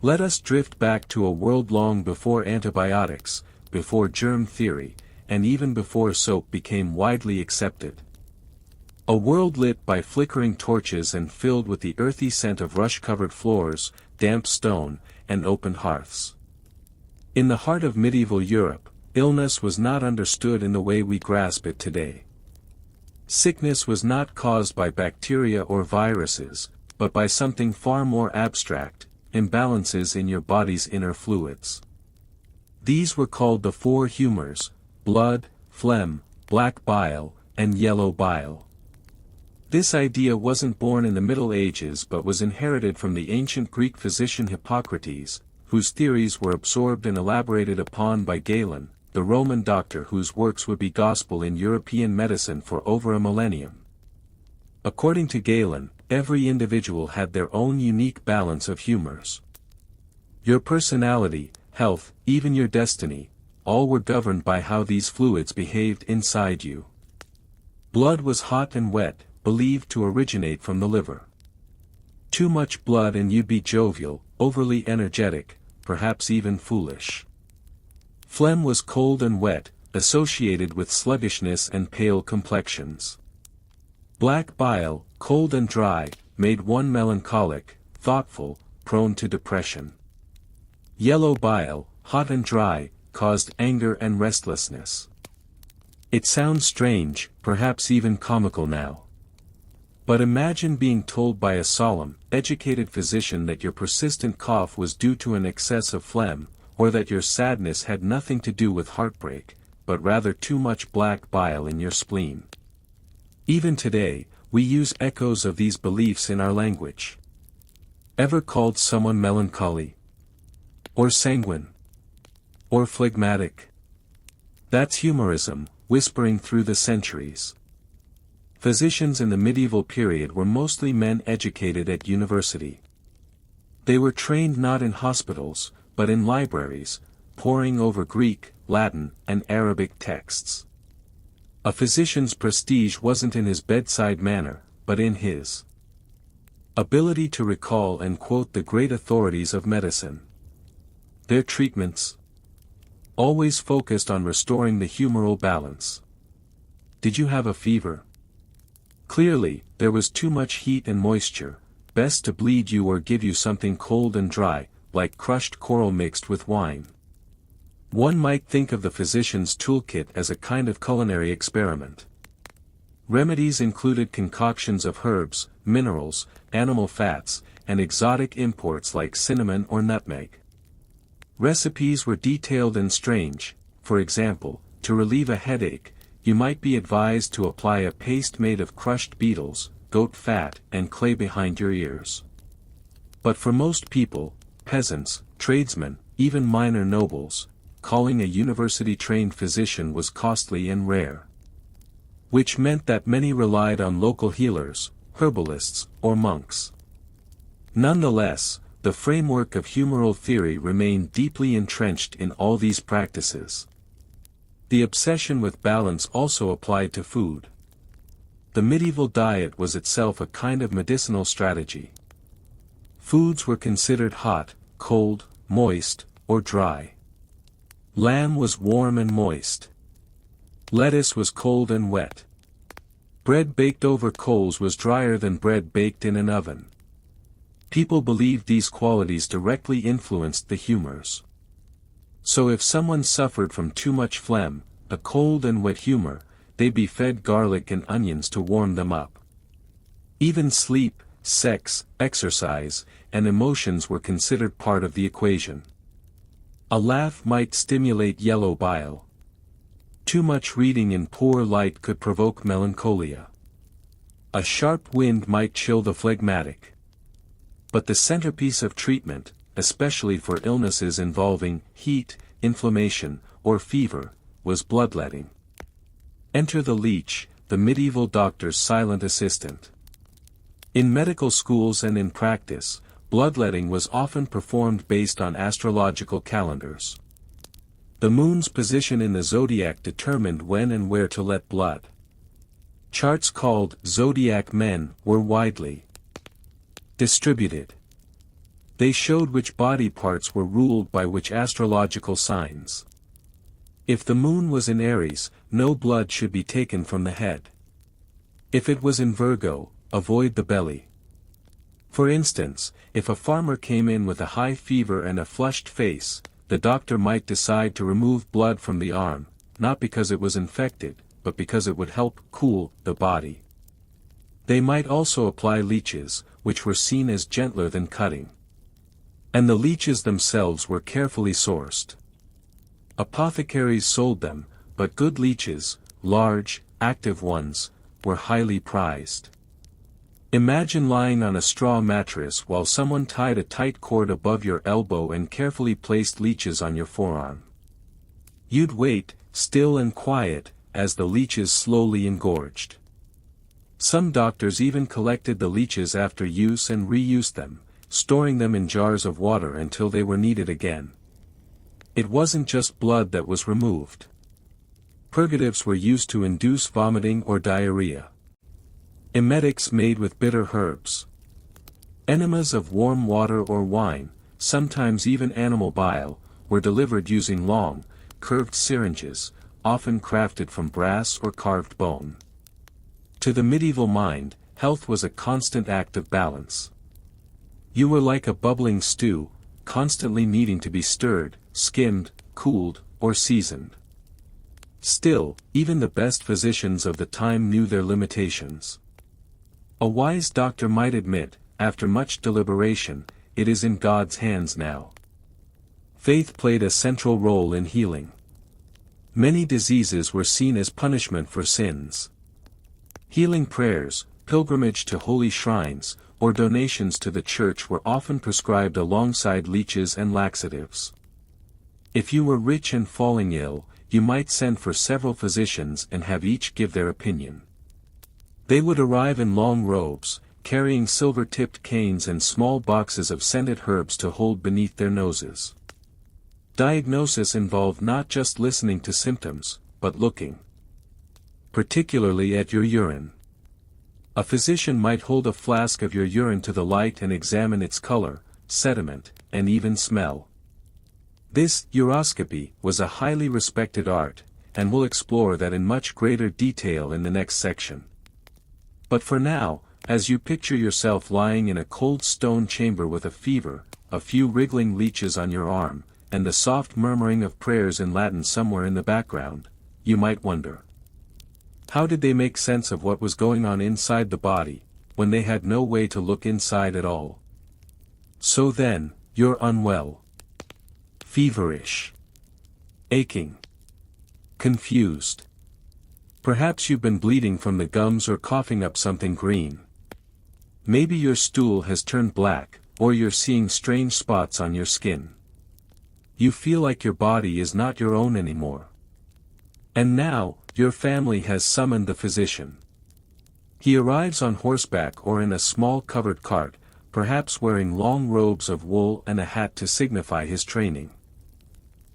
Let us drift back to a world long before antibiotics, before germ theory, and even before soap became widely accepted. A world lit by flickering torches and filled with the earthy scent of rush-covered floors, damp stone, and open hearths. In the heart of medieval Europe, illness was not understood in the way we grasp it today. Sickness was not caused by bacteria or viruses, but by something far more abstract, imbalances in your body's inner fluids. These were called the four humors: blood, phlegm, black bile, and yellow bile. This idea wasn't born in the Middle Ages but was inherited from the ancient Greek physician Hippocrates, whose theories were absorbed and elaborated upon by Galen, the Roman doctor whose works would be gospel in European medicine for over a millennium. According to Galen, every individual had their own unique balance of humors. Your personality, health, even your destiny, all were governed by how these fluids behaved inside you. Blood was hot and wet, believed to originate from the liver. Too much blood and you'd be jovial, overly energetic, perhaps even foolish. Phlegm was cold and wet, associated with sluggishness and pale complexions. Black bile, cold and dry, made one melancholic, thoughtful, prone to depression. Yellow bile, hot and dry, caused anger and restlessness. It sounds strange, perhaps even comical now. But imagine being told by a solemn, educated physician that your persistent cough was due to an excess of phlegm, or that your sadness had nothing to do with heartbreak, but rather too much black bile in your spleen. Even today, we use echoes of these beliefs in our language. Ever called someone melancholy? Or sanguine? Or phlegmatic? That's humorism, whispering through the centuries. Physicians in the medieval period were mostly men educated at university. They were trained not in hospitals, but in libraries, poring over Greek, Latin, and Arabic texts. A physician's prestige wasn't in his bedside manner, but in his ability to recall and quote the great authorities of medicine. Their treatments always focused on restoring the humoral balance. Did you have a fever? Clearly, there was too much heat and moisture, best to bleed you or give you something cold and dry, like crushed coral mixed with wine. One might think of the physician's toolkit as a kind of culinary experiment. Remedies included concoctions of herbs, minerals, animal fats, and exotic imports like cinnamon or nutmeg. Recipes were detailed and strange. For example, to relieve a headache, you might be advised to apply a paste made of crushed beetles, goat fat, and clay behind your ears. But for most people, peasants, tradesmen, even minor nobles, calling a university-trained physician was costly and rare. Which meant that many relied on local healers, herbalists, or monks. Nonetheless, the framework of humoral theory remained deeply entrenched in all these practices. The obsession with balance also applied to food. The medieval diet was itself a kind of medicinal strategy. Foods were considered hot, cold, moist, or dry. Lamb was warm and moist. Lettuce was cold and wet. Bread baked over coals was drier than bread baked in an oven. People believed these qualities directly influenced the humors. So if someone suffered from too much phlegm, a cold and wet humor, they'd be fed garlic and onions to warm them up. Even sleep, sex, exercise, and emotions were considered part of the equation. A laugh might stimulate yellow bile. Too much reading in poor light could provoke melancholia. A sharp wind might chill the phlegmatic. But the centerpiece of treatment, especially for illnesses involving heat, inflammation, or fever, was bloodletting. Enter the leech, the medieval doctor's silent assistant. In medical schools and in practice, bloodletting was often performed based on astrological calendars. The moon's position in the zodiac determined when and where to let blood. Charts called zodiac men were widely distributed. They showed which body parts were ruled by which astrological signs. If the moon was in Aries, no blood should be taken from the head. If it was in Virgo, avoid the belly. For instance, if a farmer came in with a high fever and a flushed face, the doctor might decide to remove blood from the arm, not because it was infected, but because it would help cool the body. They might also apply leeches, which were seen as gentler than cutting. And the leeches themselves were carefully sourced. Apothecaries sold them, but good leeches, large, active ones, were highly prized. Imagine lying on a straw mattress while someone tied a tight cord above your elbow and carefully placed leeches on your forearm. You'd wait, still and quiet, as the leeches slowly engorged. Some doctors even collected the leeches after use and reused them, storing them in jars of water until they were needed again. It wasn't just blood that was removed. Purgatives were used to induce vomiting or diarrhea. Emetics made with bitter herbs. Enemas of warm water or wine, sometimes even animal bile, were delivered using long, curved syringes, often crafted from brass or carved bone. To the medieval mind, health was a constant act of balance. You were like a bubbling stew, constantly needing to be stirred, skimmed, cooled, or seasoned. Still, even the best physicians of the time knew their limitations. A wise doctor might admit, after much deliberation, it is in God's hands now. Faith played a central role in healing. Many diseases were seen as punishment for sins. Healing prayers, pilgrimage to holy shrines, or donations to the church were often prescribed alongside leeches and laxatives. If you were rich and falling ill, you might send for several physicians and have each give their opinion. They would arrive in long robes, carrying silver-tipped canes and small boxes of scented herbs to hold beneath their noses. Diagnosis involved not just listening to symptoms, but looking. Particularly at your urine. A physician might hold a flask of your urine to the light and examine its color, sediment, and even smell. This uroscopy was a highly respected art, and we'll explore that in much greater detail in the next section. But for now, as you picture yourself lying in a cold stone chamber with a fever, a few wriggling leeches on your arm, and the soft murmuring of prayers in Latin somewhere in the background, you might wonder. How did they make sense of what was going on inside the body, when they had no way to look inside at all? So then, you're unwell. Feverish. Aching. Confused. Perhaps you've been bleeding from the gums or coughing up something green. Maybe your stool has turned black, or you're seeing strange spots on your skin. You feel like your body is not your own anymore. And now, your family has summoned the physician. He arrives on horseback or in a small covered cart, perhaps wearing long robes of wool and a hat to signify his training.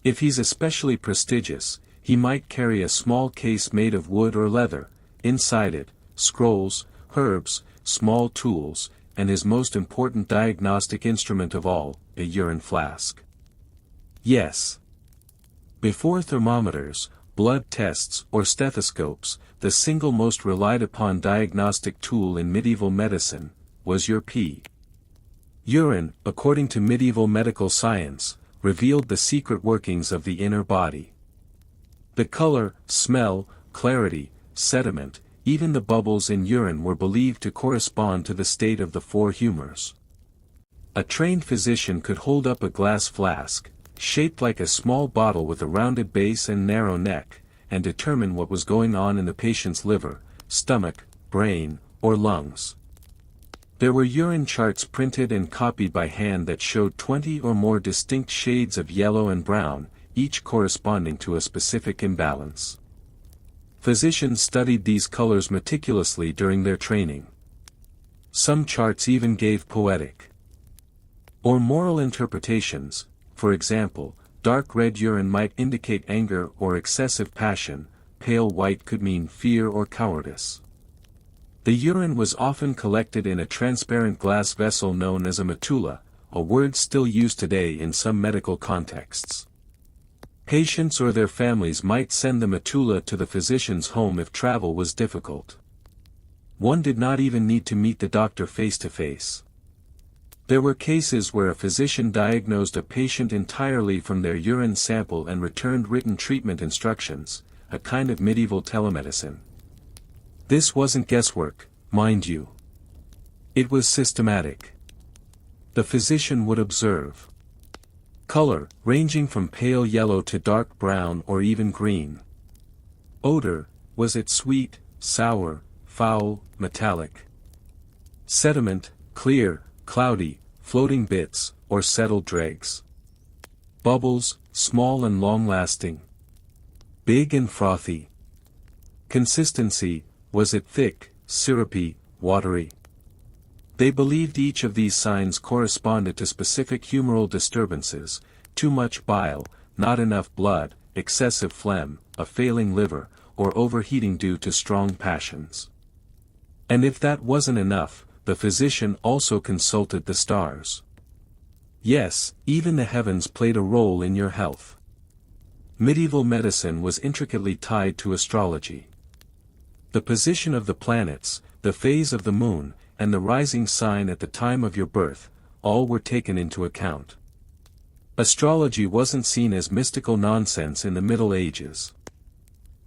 If he's especially prestigious, he might carry a small case made of wood or leather, inside it, scrolls, herbs, small tools, and his most important diagnostic instrument of all, a urine flask. Yes. Before thermometers, blood tests, or stethoscopes, the single most relied upon diagnostic tool in medieval medicine was your pee. Urine, according to medieval medical science, revealed the secret workings of the inner body. The color, smell, clarity, sediment, even the bubbles in urine were believed to correspond to the state of the four humors. A trained physician could hold up a glass flask, shaped like a small bottle with a rounded base and narrow neck, and determine what was going on in the patient's liver, stomach, brain, or lungs. There were urine charts printed and copied by hand that showed 20 or more distinct shades of yellow and brown, each corresponding to a specific imbalance. Physicians studied these colors meticulously during their training. Some charts even gave poetic or moral interpretations. For example, dark red urine might indicate anger or excessive passion, pale white could mean fear or cowardice. The urine was often collected in a transparent glass vessel known as a metulla, a word still used today in some medical contexts. Patients or their families might send the matula to the physician's home if travel was difficult. One did not even need to meet the doctor face to face. There were cases where a physician diagnosed a patient entirely from their urine sample and returned written treatment instructions, a kind of medieval telemedicine. This wasn't guesswork, mind you. It was systematic. The physician would observe color, ranging from pale yellow to dark brown or even green. Odor, was it sweet, sour, foul, metallic? Sediment, clear, cloudy, floating bits, or settled dregs. Bubbles, small and long-lasting. Big and frothy. Consistency, was it thick, syrupy, watery? They believed each of these signs corresponded to specific humoral disturbances: too much bile, not enough blood, excessive phlegm, a failing liver, or overheating due to strong passions. And if that wasn't enough, the physician also consulted the stars. Yes, even the heavens played a role in your health. Medieval medicine was intricately tied to astrology. The position of the planets, the phase of the moon, and the rising sign at the time of your birth, all were taken into account. Astrology wasn't seen as mystical nonsense in the Middle Ages.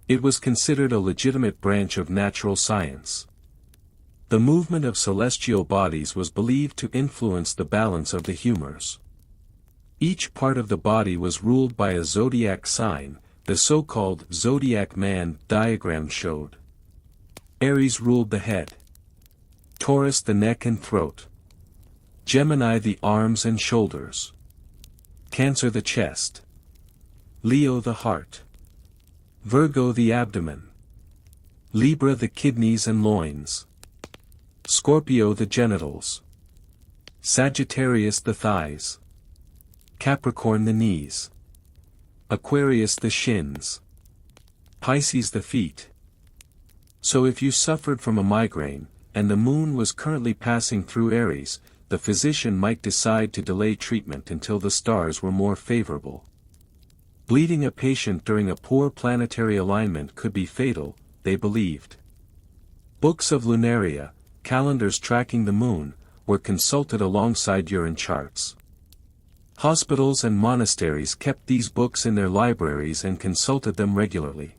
It was considered a legitimate branch of natural science. The movement of celestial bodies was believed to influence the balance of the humors. Each part of the body was ruled by a zodiac sign, the so-called zodiac man diagram showed. Aries ruled the head. Taurus the neck and throat. Gemini the arms and shoulders. Cancer the chest. Leo the heart. Virgo the abdomen. Libra the kidneys and loins. Scorpio the genitals. Sagittarius the thighs. Capricorn the knees. Aquarius the shins. Pisces the feet. So if you suffered from a migraine, and the moon was currently passing through Aries, the physician might decide to delay treatment until the stars were more favorable. Bleeding a patient during a poor planetary alignment could be fatal, they believed. Books of lunaria, calendars tracking the moon, were consulted alongside urine charts. Hospitals and monasteries kept these books in their libraries and consulted them regularly.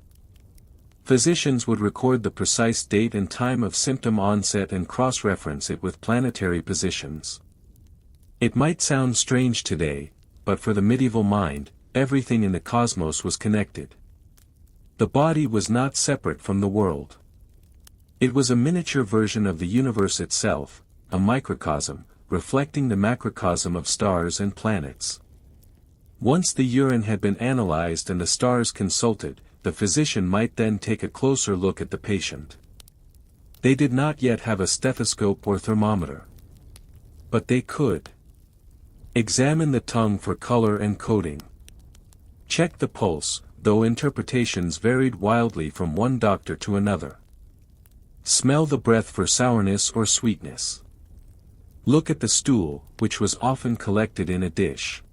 Physicians would record the precise date and time of symptom onset and cross-reference it with planetary positions. It might sound strange today, but for the medieval mind, everything in the cosmos was connected. The body was not separate from the world. It was a miniature version of the universe itself, a microcosm, reflecting the macrocosm of stars and planets. Once the urine had been analyzed and the stars consulted, the physician might then take a closer look at the patient. They did not yet have a stethoscope or thermometer. But they could examine the tongue for color and coating. Check the pulse, though interpretations varied wildly from one doctor to another. Smell the breath for sourness or sweetness. Look at the stool, which was often collected in a dish.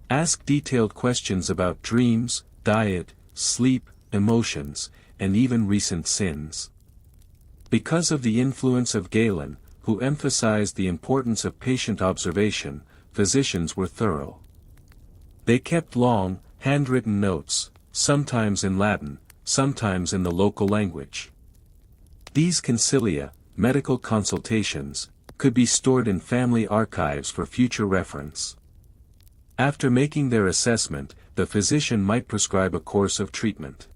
Ask detailed questions about dreams, diet, sleep, emotions, and even recent sins. Because of the influence of Galen, who emphasized the importance of patient observation, physicians were thorough. They kept long, handwritten notes, sometimes in Latin, sometimes in the local language. These consilia, medical consultations, could be stored in family archives for future reference. After making their assessment, the physician might prescribe a course of treatment.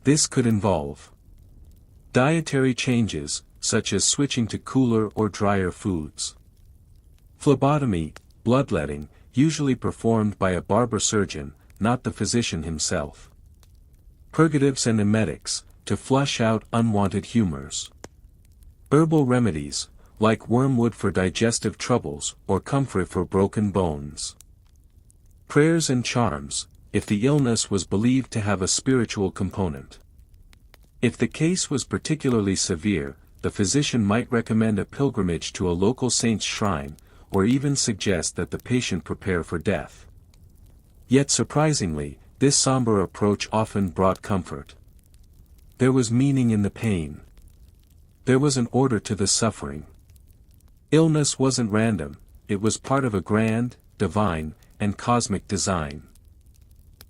This could involve dietary changes, such as switching to cooler or drier foods. Phlebotomy, bloodletting, usually performed by a barber surgeon, not the physician himself. Purgatives and emetics, to flush out unwanted humors. Herbal remedies, like wormwood for digestive troubles or comfrey for broken bones. Prayers and charms, if the illness was believed to have a spiritual component. If the case was particularly severe, the physician might recommend a pilgrimage to a local saint's shrine, or even suggest that the patient prepare for death. Yet surprisingly, this somber approach often brought comfort. There was meaning in the pain. There was an order to the suffering. Illness wasn't random, it was part of a grand, divine, and cosmic design.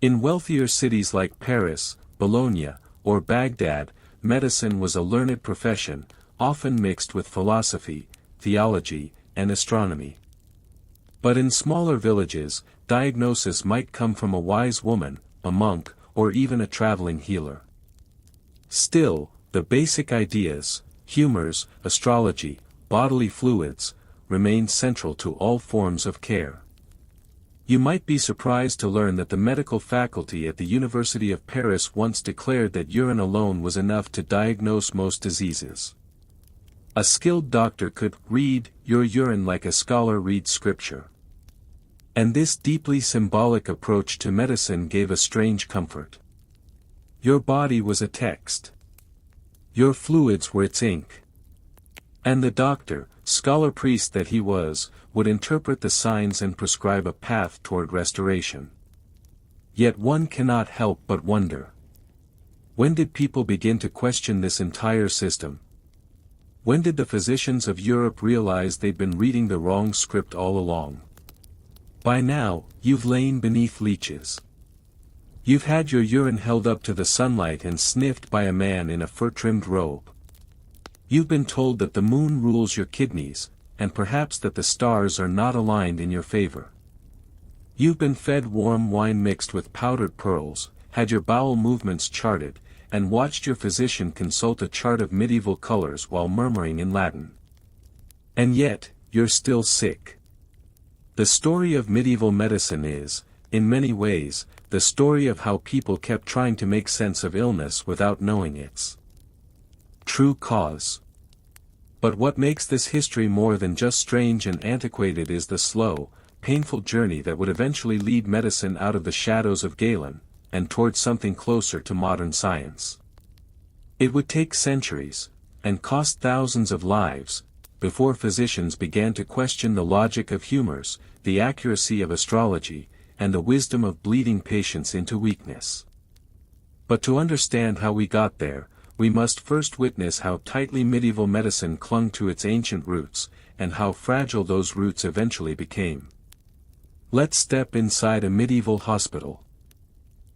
In wealthier cities like Paris, Bologna, or Baghdad, medicine was a learned profession, often mixed with philosophy, theology, and astronomy. But in smaller villages, diagnosis might come from a wise woman, a monk, or even a traveling healer. Still, the basic ideas, humors, astrology, bodily fluids, remained central to all forms of care. You might be surprised to learn that the medical faculty at the University of Paris once declared that urine alone was enough to diagnose most diseases. A skilled doctor could read your urine like a scholar reads scripture. And this deeply symbolic approach to medicine gave a strange comfort. Your body was a text. Your fluids were its ink. And the doctor, scholar priest that he was, would interpret the signs and prescribe a path toward restoration. Yet one cannot help but wonder. When did people begin to question this entire system? When did the physicians of Europe realize they'd been reading the wrong script all along? By now, you've lain beneath leeches. You've had your urine held up to the sunlight and sniffed by a man in a fur-trimmed robe. You've been told that the moon rules your kidneys, and perhaps that the stars are not aligned in your favor. You've been fed warm wine mixed with powdered pearls, had your bowel movements charted, and watched your physician consult a chart of medieval colors while murmuring in Latin. And yet, you're still sick. The story of medieval medicine is, in many ways, the story of how people kept trying to make sense of illness without knowing its true cause. But what makes this history more than just strange and antiquated is the slow, painful journey that would eventually lead medicine out of the shadows of Galen, and towards something closer to modern science. It would take centuries, and cost thousands of lives, before physicians began to question the logic of humors, the accuracy of astrology, and the wisdom of bleeding patients into weakness. But to understand how we got there, we must first witness how tightly medieval medicine clung to its ancient roots, and how fragile those roots eventually became. Let's step inside a medieval hospital.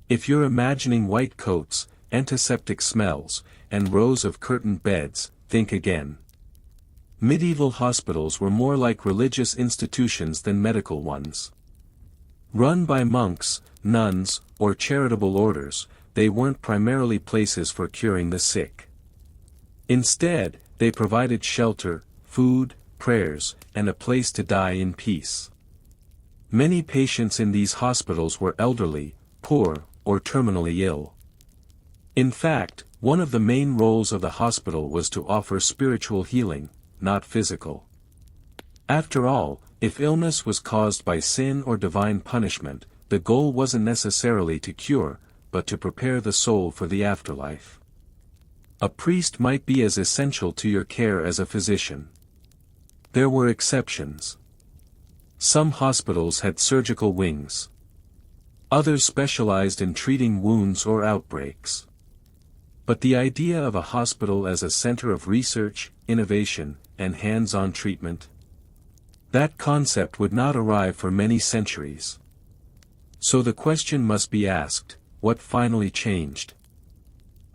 If you're imagining white coats, antiseptic smells, and rows of curtained beds, think again. Medieval hospitals were more like religious institutions than medical ones. Run by monks, nuns, or charitable orders, they weren't primarily places for curing the sick. Instead, they provided shelter, food, prayers, and a place to die in peace. Many patients in these hospitals were elderly, poor, or terminally ill. In fact, one of the main roles of the hospital was to offer spiritual healing, not physical. After all, if illness was caused by sin or divine punishment, the goal wasn't necessarily to cure, but to prepare the soul for the afterlife. A priest might be as essential to your care as a physician. There were exceptions. Some hospitals had surgical wings. Others specialized in treating wounds or outbreaks. But the idea of a hospital as a center of research, innovation, and hands-on treatment, that concept would not arrive for many centuries. So the question must be asked, what finally changed?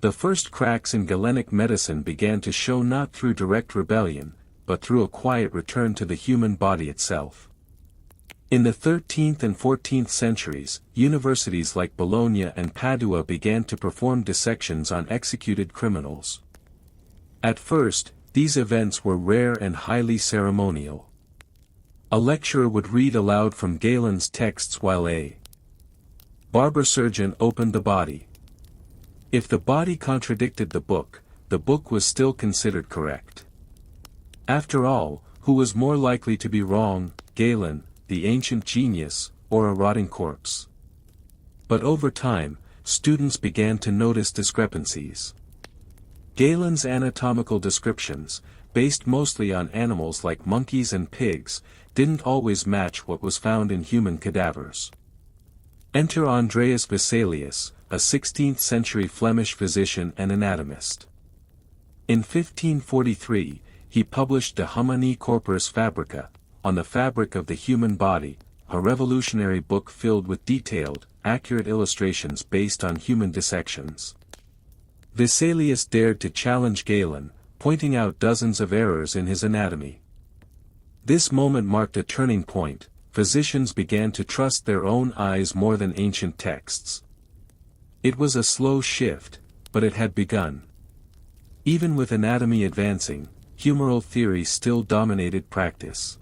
The first cracks in Galenic medicine began to show not through direct rebellion, but through a quiet return to the human body itself. In the 13th and 14th centuries, universities like Bologna and Padua began to perform dissections on executed criminals. At first, these events were rare and highly ceremonial. A lecturer would read aloud from Galen's texts while a barber surgeon opened the body. If the body contradicted the book was still considered correct. After all, who was more likely to be wrong, Galen, the ancient genius, or a rotting corpse? But over time, students began to notice discrepancies. Galen's anatomical descriptions, based mostly on animals like monkeys and pigs, didn't always match what was found in human cadavers. Enter Andreas Vesalius, a 16th-century Flemish physician and anatomist. In 1543, he published De Humani Corporis Fabrica, on the fabric of the human body, a revolutionary book filled with detailed, accurate illustrations based on human dissections. Vesalius dared to challenge Galen, pointing out dozens of errors in his anatomy. This moment marked a turning point. Physicians began to trust their own eyes more than ancient texts. It was a slow shift, but it had begun. Even with anatomy advancing, humoral theory still dominated practice.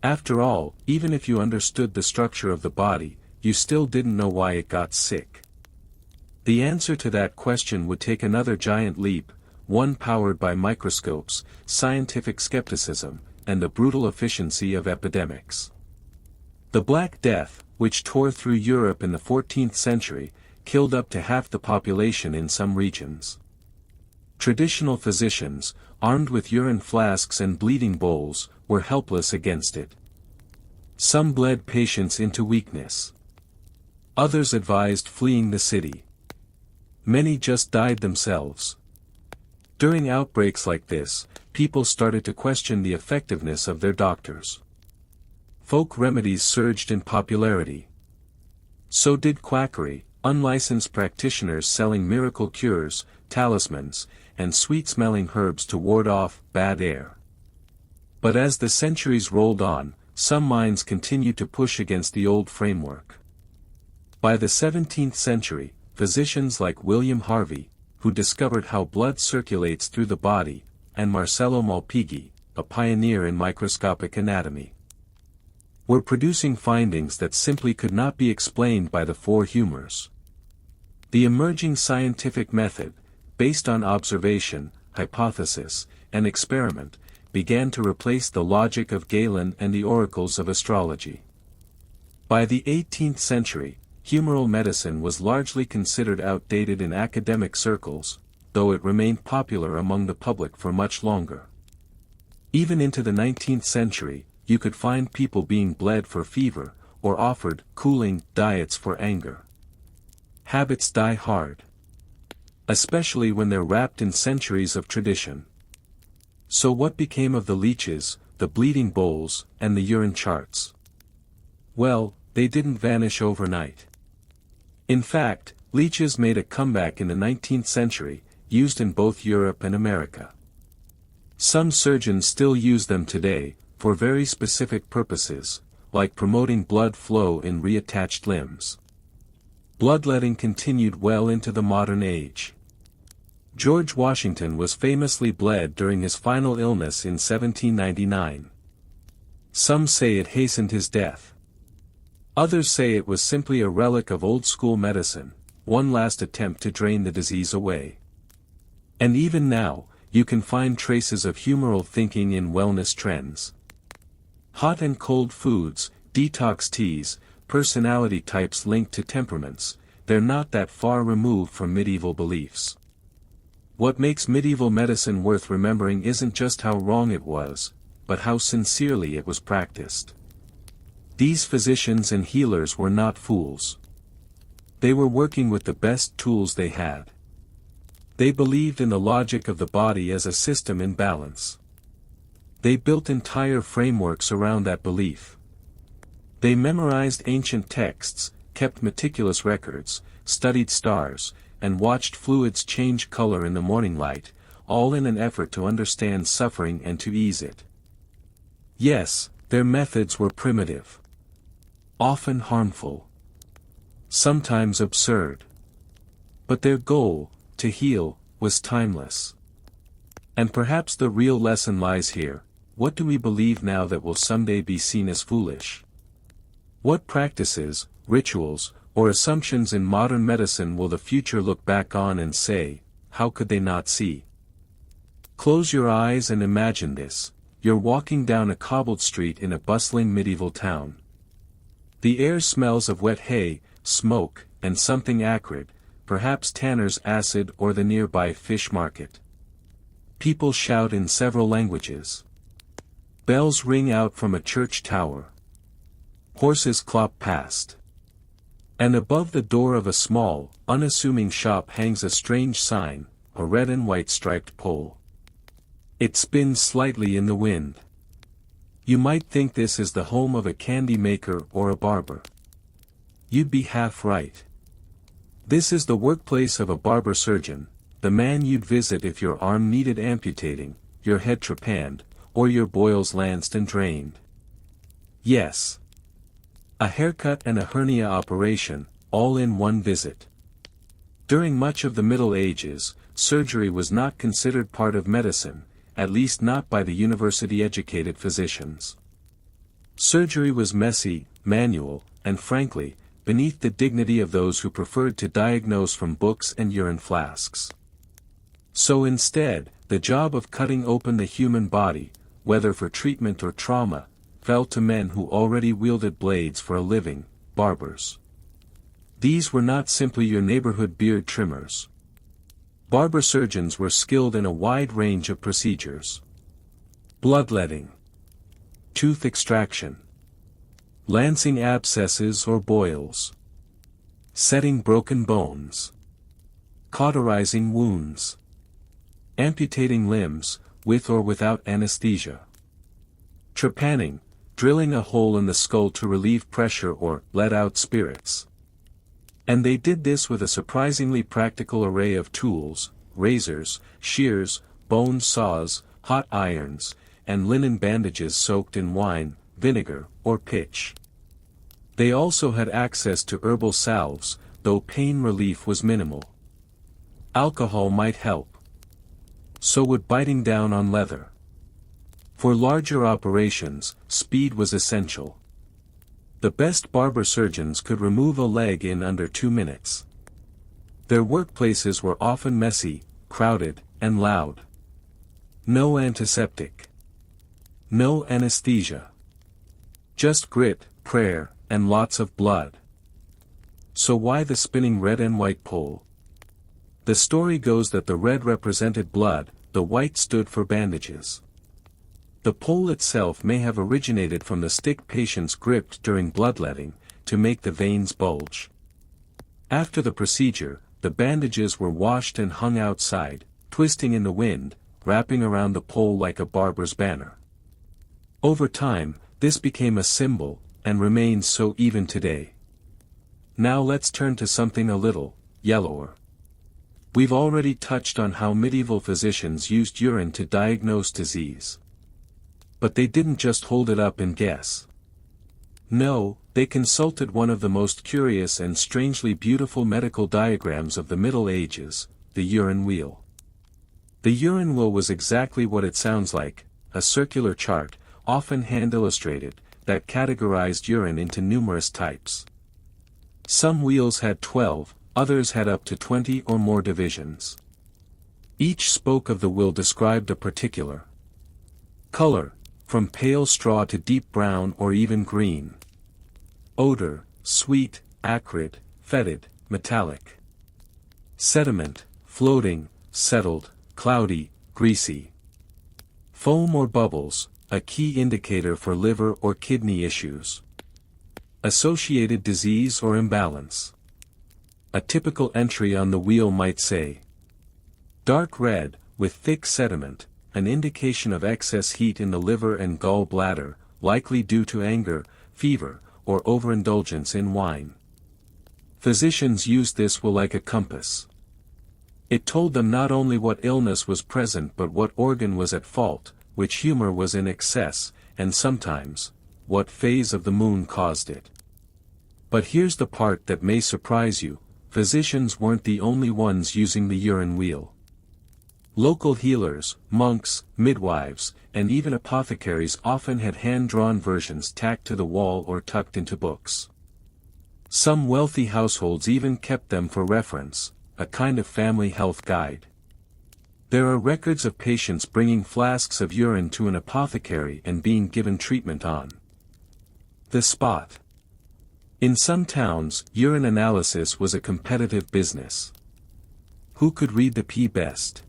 After all, even if you understood the structure of the body, you still didn't know why it got sick. The answer to that question would take another giant leap, one powered by microscopes, scientific skepticism, and the brutal efficiency of epidemics. The Black Death, which tore through Europe in the 14th century, killed up to half the population in some regions. Traditional physicians, armed with urine flasks and bleeding bowls, were helpless against it. Some bled patients into weakness. Others advised fleeing the city. Many just died themselves. During outbreaks like this, people started to question the effectiveness of their doctors. Folk remedies surged in popularity. So did quackery, unlicensed practitioners selling miracle cures, talismans, and sweet-smelling herbs to ward off bad air. But as the centuries rolled on, some minds continued to push against the old framework. By the 17th century, physicians like William Harvey, who discovered how blood circulates through the body, and Marcello Malpighi, a pioneer in microscopic anatomy, were producing findings that simply could not be explained by the four humors. The emerging scientific method, based on observation, hypothesis, and experiment, began to replace the logic of Galen and the oracles of astrology. By the 18th century, humoral medicine was largely considered outdated in academic circles, though it remained popular among the public for much longer. Even into the 19th century, you could find people being bled for fever, or offered cooling diets for anger. Habits die hard. Especially when they're wrapped in centuries of tradition. So what became of the leeches, the bleeding bowls, and the urine charts? Well, they didn't vanish overnight. In fact, leeches made a comeback in the 19th century, used in both Europe and America. Some surgeons still use them today, for very specific purposes, like promoting blood flow in reattached limbs. Bloodletting continued well into the modern age. George Washington was famously bled during his final illness in 1799. Some say it hastened his death. Others say it was simply a relic of old-school medicine, one last attempt to drain the disease away. And even now, you can find traces of humoral thinking in wellness trends. Hot and cold foods, detox teas, personality types linked to temperaments, they're not that far removed from medieval beliefs. What makes medieval medicine worth remembering isn't just how wrong it was, but how sincerely it was practiced. These physicians and healers were not fools. They were working with the best tools they had. They believed in the logic of the body as a system in balance. They built entire frameworks around that belief. They memorized ancient texts, kept meticulous records, studied stars, and watched fluids change color in the morning light, all in an effort to understand suffering and to ease it. Yes, their methods were primitive. Often harmful. Sometimes absurd. But their goal, to heal, was timeless. And perhaps the real lesson lies here: what do we believe now that will someday be seen as foolish? What practices, rituals, or assumptions in modern medicine will the future look back on and say, how could they not see? Close your eyes and imagine this: you're walking down a cobbled street in a bustling medieval town. The air smells of wet hay, smoke, and something acrid, perhaps tanner's acid or the nearby fish market. People shout in several languages. Bells ring out from a church tower. Horses clop past. And above the door of a small, unassuming shop hangs a strange sign, a red and white striped pole. It spins slightly in the wind. You might think this is the home of a candy maker or a barber. You'd be half right. This is the workplace of a barber surgeon, the man you'd visit if your arm needed amputating, your head trepanned, or your boils lanced and drained. Yes. A haircut and a hernia operation, all in one visit. During much of the Middle Ages, surgery was not considered part of medicine, at least not by the university-educated physicians. Surgery was messy, manual, and frankly, beneath the dignity of those who preferred to diagnose from books and urine flasks. So instead, the job of cutting open the human body, whether for treatment or trauma, fell to men who already wielded blades for a living, barbers. These were not simply your neighborhood beard trimmers. Barber surgeons were skilled in a wide range of procedures. Bloodletting, tooth extraction, lancing abscesses or boils, setting broken bones, cauterizing wounds, amputating limbs, with or without anesthesia, trepanning, drilling a hole in the skull to relieve pressure or let out spirits. And they did this with a surprisingly practical array of tools, razors, shears, bone saws, hot irons, and linen bandages soaked in wine, vinegar, or pitch. They also had access to herbal salves, though pain relief was minimal. Alcohol might help. So would biting down on leather. For larger operations, speed was essential. The best barber surgeons could remove a leg in under 2 minutes. Their workplaces were often messy, crowded, and loud. No antiseptic. No anesthesia. Just grit, prayer, and lots of blood. So why the spinning red and white pole? The story goes that the red represented blood, the white stood for bandages. The pole itself may have originated from the stick patients gripped during bloodletting, to make the veins bulge. After the procedure, the bandages were washed and hung outside, twisting in the wind, wrapping around the pole like a barber's banner. Over time, this became a symbol, and remains so even today. Now let's turn to something a little yellower. We've already touched on how medieval physicians used urine to diagnose disease. But they didn't just hold it up and guess. No, they consulted one of the most curious and strangely beautiful medical diagrams of the Middle Ages, the urine wheel. The urine wheel was exactly what it sounds like, a circular chart, often hand-illustrated, that categorized urine into numerous types. Some wheels had 12, others had up to 20 or more divisions. Each spoke of the wheel described a particular color, from pale straw to deep brown or even green. Odor, sweet, acrid, fetid, metallic. Sediment, floating, settled, cloudy, greasy. Foam or bubbles, a key indicator for liver or kidney issues. Associated disease or imbalance. A typical entry on the wheel might say, dark red, with thick sediment, an indication of excess heat in the liver and gall bladder, likely due to anger, fever, or overindulgence in wine. Physicians used this wheel like a compass. It told them not only what illness was present but what organ was at fault, which humor was in excess, and sometimes, what phase of the moon caused it. But here's the part that may surprise you, physicians weren't the only ones using the urine wheel. Local healers, monks, midwives, and even apothecaries often had hand-drawn versions tacked to the wall or tucked into books. Some wealthy households even kept them for reference, a kind of family health guide. There are records of patients bringing flasks of urine to an apothecary and being given treatment on the spot. In some towns, urine analysis was a competitive business. Who could read the pee best?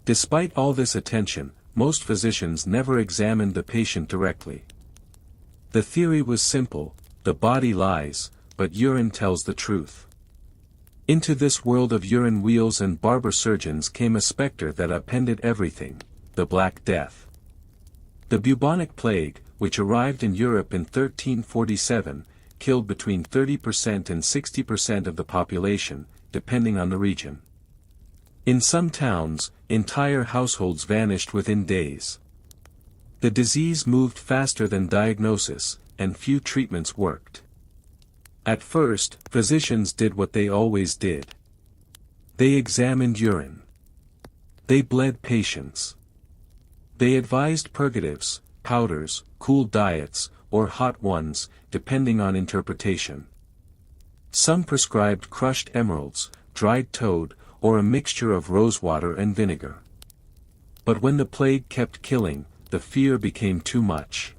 Despite all this attention, most physicians never examined the patient directly. The theory was simple: the body lies, but urine tells the truth. Into this world of urine wheels and barber surgeons came a specter that upended everything: the Black Death. The bubonic plague, which arrived in Europe in 1347, killed between 30% and 60% of the population, depending on the region. In some towns, entire households vanished within days. The disease moved faster than diagnosis, and few treatments worked. At first, physicians did what they always did. They examined urine. They bled patients. They advised purgatives, powders, cool diets, or hot ones, depending on interpretation. Some prescribed crushed emeralds, dried toad, or a mixture of rosewater and vinegar. But when the plague kept killing, the fear became too much.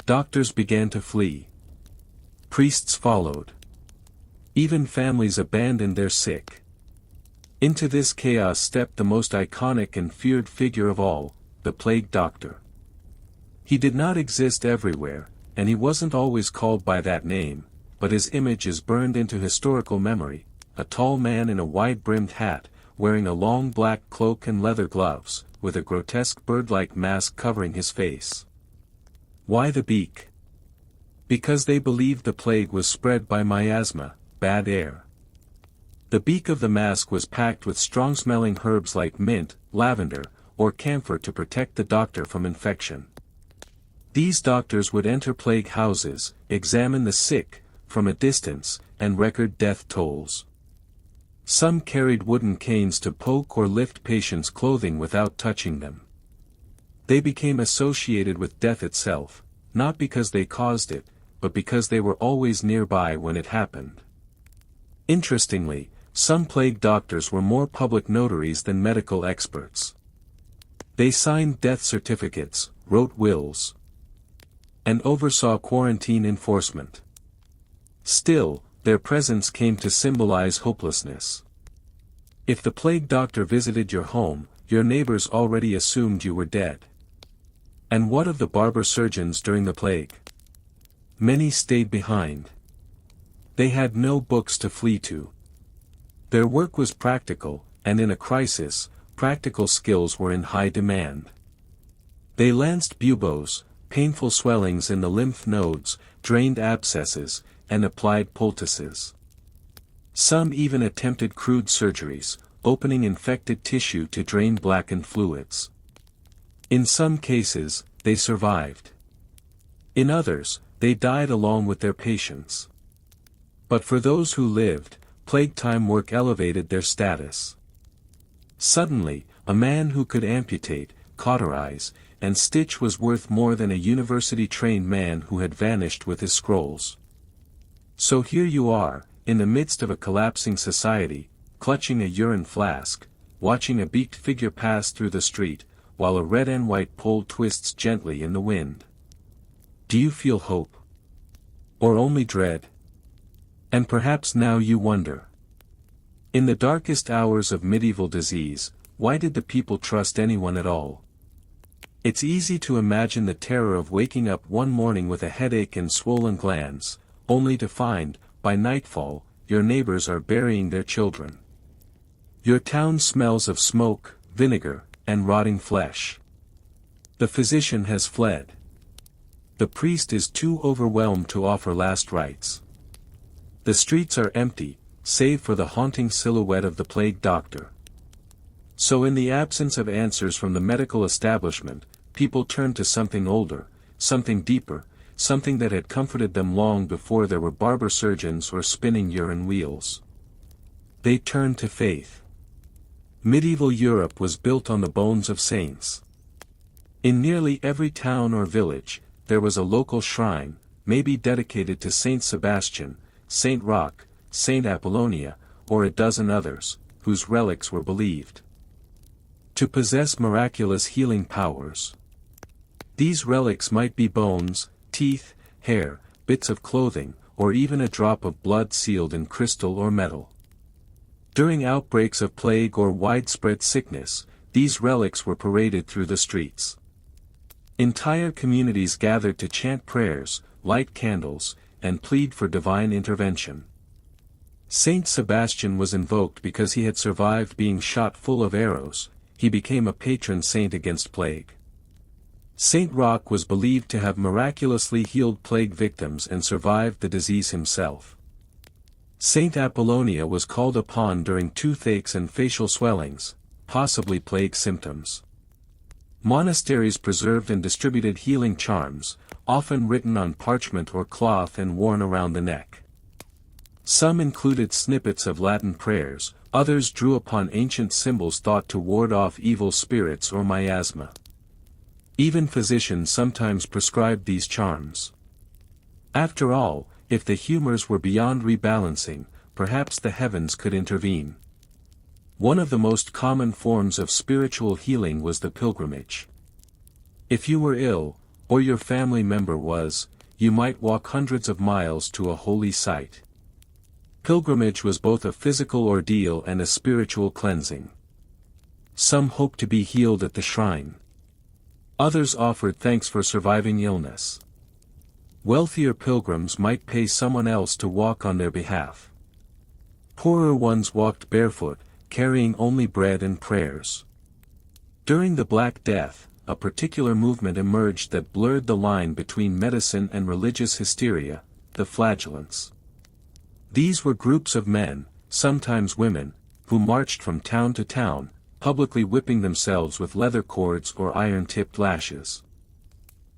Doctors began to flee. Priests followed. Even families abandoned their sick. Into this chaos stepped the most iconic and feared figure of all, the plague doctor. He did not exist everywhere, and he wasn't always called by that name, but his image is burned into historical memory: a tall man in a wide-brimmed hat, wearing a long black cloak and leather gloves, with a grotesque bird-like mask covering his face. Why the beak? Because they believed the plague was spread by miasma, bad air. The beak of the mask was packed with strong-smelling herbs like mint, lavender, or camphor to protect the doctor from infection. These doctors would enter plague houses, examine the sick, from a distance, and record death tolls. Some carried wooden canes to poke or lift patients' clothing without touching them. They became associated with death itself, not because they caused it, but because they were always nearby when it happened. Interestingly, some plague doctors were more public notaries than medical experts. They signed death certificates, wrote wills, and oversaw quarantine enforcement. Still, their presence came to symbolize hopelessness. If the plague doctor visited your home, your neighbors already assumed you were dead. And what of the barber surgeons during the plague? Many stayed behind. They had no books to flee to. Their work was practical, and in a crisis, practical skills were in high demand. They lanced buboes, painful swellings in the lymph nodes, drained abscesses, and applied poultices. Some even attempted crude surgeries, opening infected tissue to drain blackened fluids. In some cases, they survived. In others, they died along with their patients. But for those who lived, plague time work elevated their status. Suddenly, a man who could amputate, cauterize, and stitch was worth more than a university-trained man who had vanished with his scrolls. So here you are, in the midst of a collapsing society, clutching a urine flask, watching a beaked figure pass through the street, while a red and white pole twists gently in the wind. Do you feel hope? Or only dread? And perhaps now you wonder. In the darkest hours of medieval disease, why did the people trust anyone at all? It's easy to imagine the terror of waking up one morning with a headache and swollen glands, only to find, by nightfall, your neighbors are burying their children. Your town smells of smoke, vinegar, and rotting flesh. The physician has fled. The priest is too overwhelmed to offer last rites. The streets are empty, save for the haunting silhouette of the plague doctor. So in the absence of answers from the medical establishment, people turn to something older, something deeper, something that had comforted them long before there were barber surgeons or spinning urine wheels. They turned to faith. Medieval Europe was built on the bones of saints. In nearly every town or village, there was a local shrine, maybe dedicated to Saint Sebastian, Saint Roch, Saint Apollonia, or a dozen others, whose relics were believed to possess miraculous healing powers. These relics might be bones, teeth, hair, bits of clothing, or even a drop of blood sealed in crystal or metal. During outbreaks of plague or widespread sickness, these relics were paraded through the streets. Entire communities gathered to chant prayers, light candles, and plead for divine intervention. Saint Sebastian was invoked because he had survived being shot full of arrows. He became a patron saint against plague. Saint Roch was believed to have miraculously healed plague victims and survived the disease himself. Saint Apollonia was called upon during toothaches and facial swellings, possibly plague symptoms. Monasteries preserved and distributed healing charms, often written on parchment or cloth and worn around the neck. Some included snippets of Latin prayers, others drew upon ancient symbols thought to ward off evil spirits or miasma. Even physicians sometimes prescribed these charms. After all, if the humors were beyond rebalancing, perhaps the heavens could intervene. One of the most common forms of spiritual healing was the pilgrimage. If you were ill, or your family member was, you might walk hundreds of miles to a holy site. Pilgrimage was both a physical ordeal and a spiritual cleansing. Some hoped to be healed at the shrine. Others offered thanks for surviving illness. Wealthier pilgrims might pay someone else to walk on their behalf. Poorer ones walked barefoot, carrying only bread and prayers. During the Black Death, a particular movement emerged that blurred the line between medicine and religious hysteria, the flagellants. These were groups of men, sometimes women, who marched from town to town, publicly whipping themselves with leather cords or iron-tipped lashes.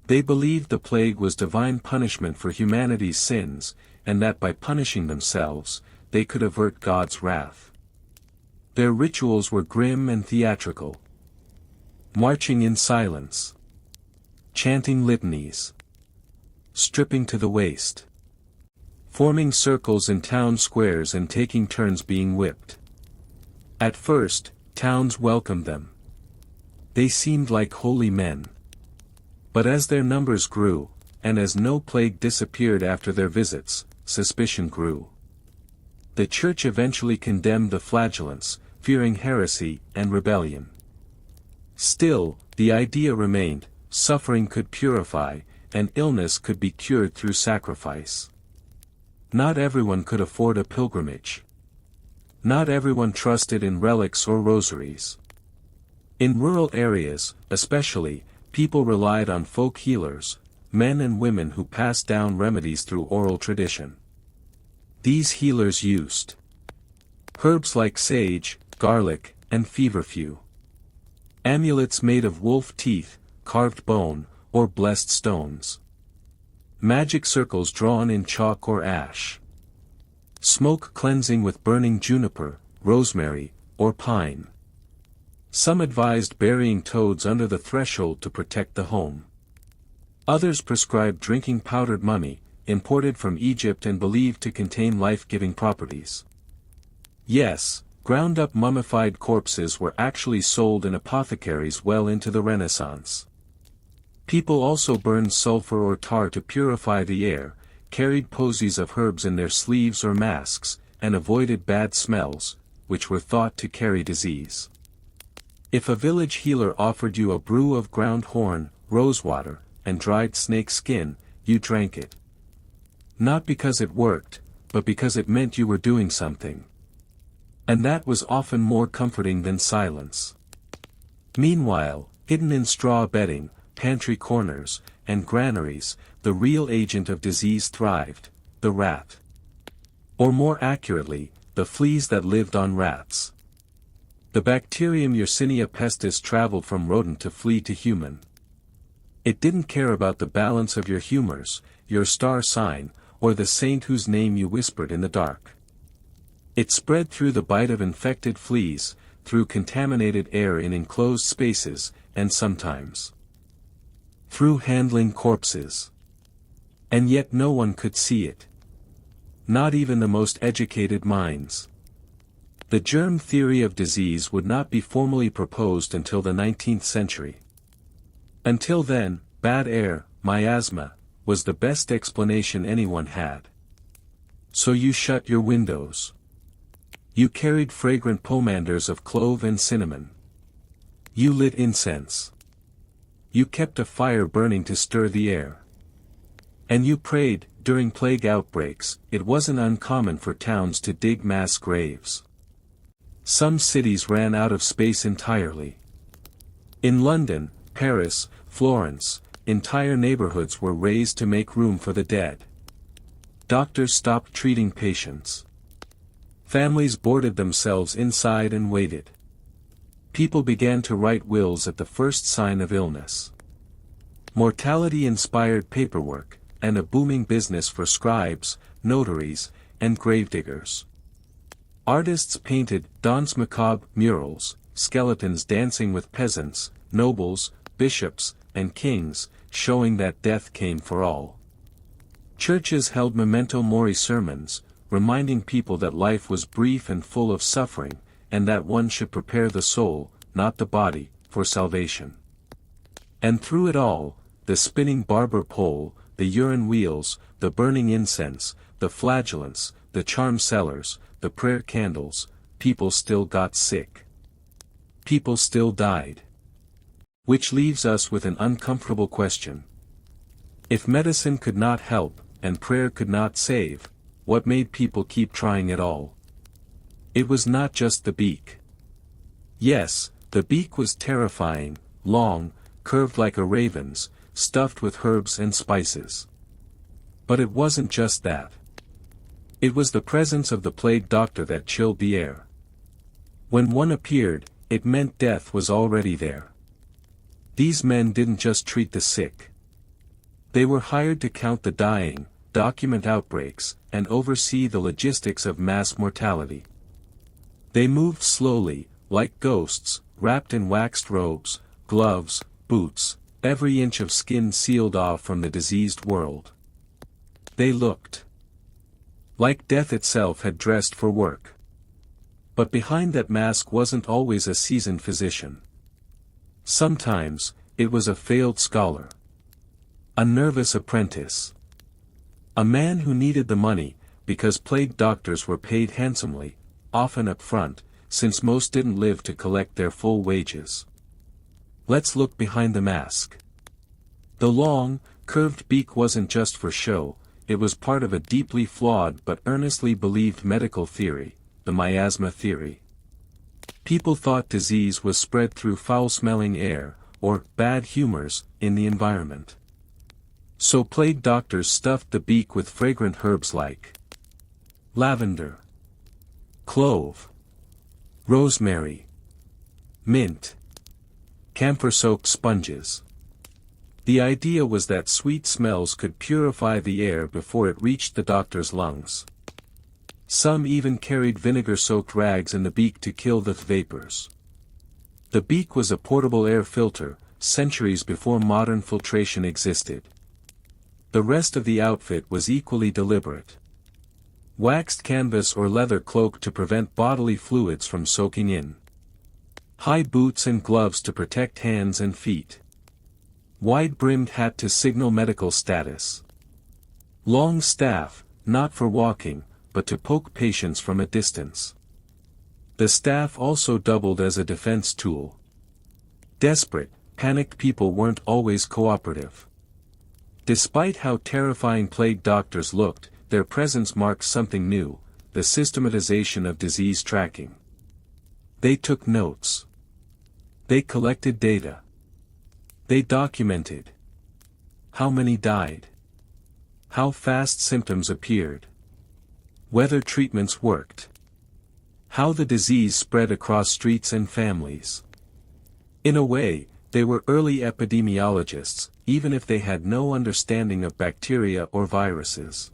They believed the plague was divine punishment for humanity's sins, and that by punishing themselves, they could avert God's wrath. Their rituals were grim and theatrical. Marching in silence. Chanting litanies. Stripping to the waist. Forming circles in town squares and taking turns being whipped. At first, towns welcomed them. They seemed like holy men. But as their numbers grew, and as no plague disappeared after their visits, suspicion grew. The church eventually condemned the flagellants, fearing heresy and rebellion. Still, the idea remained, suffering could purify, and illness could be cured through sacrifice. Not everyone could afford a pilgrimage. Not everyone trusted in relics or rosaries. In rural areas, especially, people relied on folk healers, men and women who passed down remedies through oral tradition. These healers used herbs like sage, garlic, and feverfew. Amulets made of wolf teeth, carved bone, or blessed stones. Magic circles drawn in chalk or ash. Smoke cleansing with burning juniper, rosemary, or pine. Some advised burying toads under the threshold to protect the home. Others prescribed drinking powdered mummy, imported from Egypt and believed to contain life-giving properties. Yes, ground-up mummified corpses were actually sold in apothecaries well into the Renaissance. People also burned sulfur or tar to purify the air, carried posies of herbs in their sleeves or masks, and avoided bad smells, which were thought to carry disease. If a village healer offered you a brew of ground horn, rosewater, and dried snake skin, you drank it. Not because it worked, but because it meant you were doing something. And that was often more comforting than silence. Meanwhile, hidden in straw bedding, pantry corners, and granaries, the real agent of disease thrived, the rat. Or more accurately, the fleas that lived on rats. The bacterium Yersinia pestis traveled from rodent to flea to human. It didn't care about the balance of your humors, your star sign, or the saint whose name you whispered in the dark. It spread through the bite of infected fleas, through contaminated air in enclosed spaces, and sometimes through handling corpses. And yet no one could see it. Not even the most educated minds. The germ theory of disease would not be formally proposed until the 19th century. Until then, bad air, miasma, was the best explanation anyone had. So you shut your windows. You carried fragrant pomanders of clove and cinnamon. You lit incense. You kept a fire burning to stir the air. And you prayed. During plague outbreaks, it wasn't uncommon for towns to dig mass graves. Some cities ran out of space entirely. In London, Paris, Florence, entire neighborhoods were razed to make room for the dead. Doctors stopped treating patients. Families boarded themselves inside and waited. People began to write wills at the first sign of illness. Mortality inspired paperwork, and a booming business for scribes, notaries, and gravediggers. Artists painted danse macabre murals, skeletons dancing with peasants, nobles, bishops, and kings, showing that death came for all. Churches held memento mori sermons, reminding people that life was brief and full of suffering, and that one should prepare the soul, not the body, for salvation. And through it all, the spinning barber pole, the urine wheels, the burning incense, the flagellants, the charm sellers, the prayer candles, people still got sick. People still died. Which leaves us with an uncomfortable question. If medicine could not help, and prayer could not save, what made people keep trying at all? It was not just the beak. Yes, the beak was terrifying, long, curved like a raven's, stuffed with herbs and spices. But it wasn't just that. It was the presence of the plague doctor that chilled the air. When one appeared, it meant death was already there. These men didn't just treat the sick. They were hired to count the dying, document outbreaks, and oversee the logistics of mass mortality. They moved slowly, like ghosts, wrapped in waxed robes, gloves, boots, every inch of skin sealed off from the diseased world. They looked like death itself had dressed for work. But behind that mask wasn't always a seasoned physician. Sometimes, it was a failed scholar. A nervous apprentice. A man who needed the money, because plague doctors were paid handsomely, often up front, since most didn't live to collect their full wages. Let's look behind the mask. The long, curved beak wasn't just for show, it was part of a deeply flawed but earnestly believed medical theory, the miasma theory. People thought disease was spread through foul-smelling air, or bad humors, in the environment. So plague doctors stuffed the beak with fragrant herbs like lavender, clove, rosemary, mint, camphor-soaked sponges. The idea was that sweet smells could purify the air before it reached the doctor's lungs. Some even carried vinegar-soaked rags in the beak to kill the vapors. The beak was a portable air filter, centuries before modern filtration existed. The rest of the outfit was equally deliberate. Waxed canvas or leather cloak to prevent bodily fluids from soaking in. High boots and gloves to protect hands and feet. Wide-brimmed hat to signal medical status. Long staff, not for walking, but to poke patients from a distance. The staff also doubled as a defense tool. Desperate, panicked people weren't always cooperative. Despite how terrifying plague doctors looked, their presence marked something new, the systematization of disease tracking. They took notes. They collected data. They documented how many died, how fast symptoms appeared, whether treatments worked, how the disease spread across streets and families. In a way, they were early epidemiologists, even if they had no understanding of bacteria or viruses.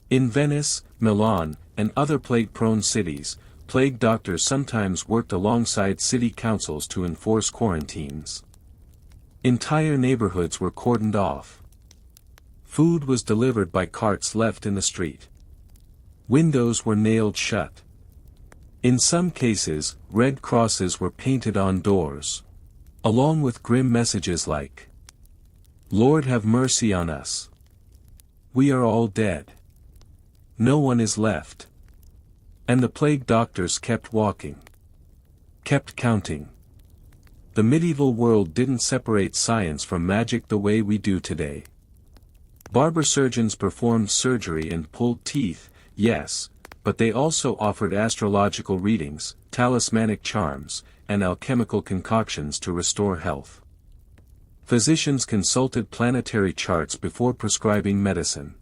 In Venice, Milan, and other plague-prone cities, plague doctors sometimes worked alongside city councils to enforce quarantines. Entire neighborhoods were cordoned off. Food was delivered by carts left in the street. Windows were nailed shut. In some cases, red crosses were painted on doors, along with grim messages like, "Lord have mercy on us. We are all dead. No one is left." And the plague doctors kept walking. Kept counting. The medieval world didn't separate science from magic the way we do today. Barber surgeons performed surgery and pulled teeth, yes, but they also offered astrological readings, talismanic charms, and alchemical concoctions to restore health. Physicians consulted planetary charts before prescribing medicine.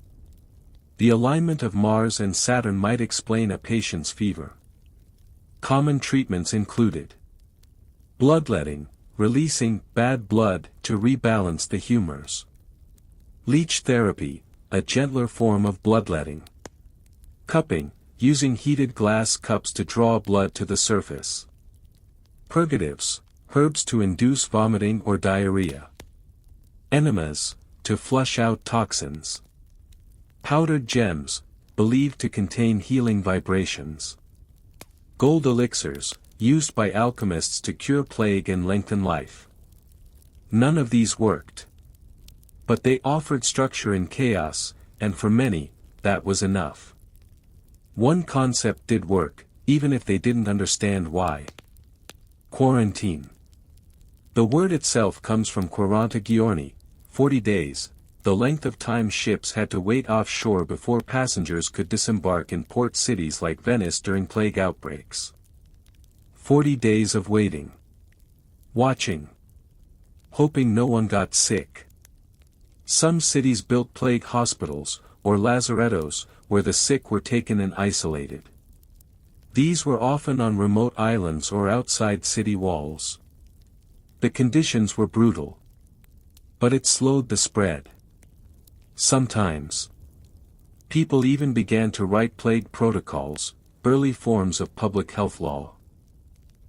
The alignment of Mars and Saturn might explain a patient's fever. Common treatments included bloodletting, releasing bad blood to rebalance the humors. Leech therapy, a gentler form of bloodletting. Cupping, using heated glass cups to draw blood to the surface. Purgatives, herbs to induce vomiting or diarrhea. Enemas, to flush out toxins. Powdered gems, believed to contain healing vibrations. Gold elixirs, used by alchemists to cure plague and lengthen life. None of these worked. But they offered structure in chaos, and for many, that was enough. One concept did work, even if they didn't understand why. Quarantine. The word itself comes from 40 giorni, 40 days, the length of time ships had to wait offshore before passengers could disembark in port cities like Venice during plague outbreaks. 40 days of waiting. Watching. Hoping no one got sick. Some cities built plague hospitals, or lazarettos, where the sick were taken and isolated. These were often on remote islands or outside city walls. The conditions were brutal. But it slowed the spread. Sometimes. People even began to write plague protocols, early forms of public health law.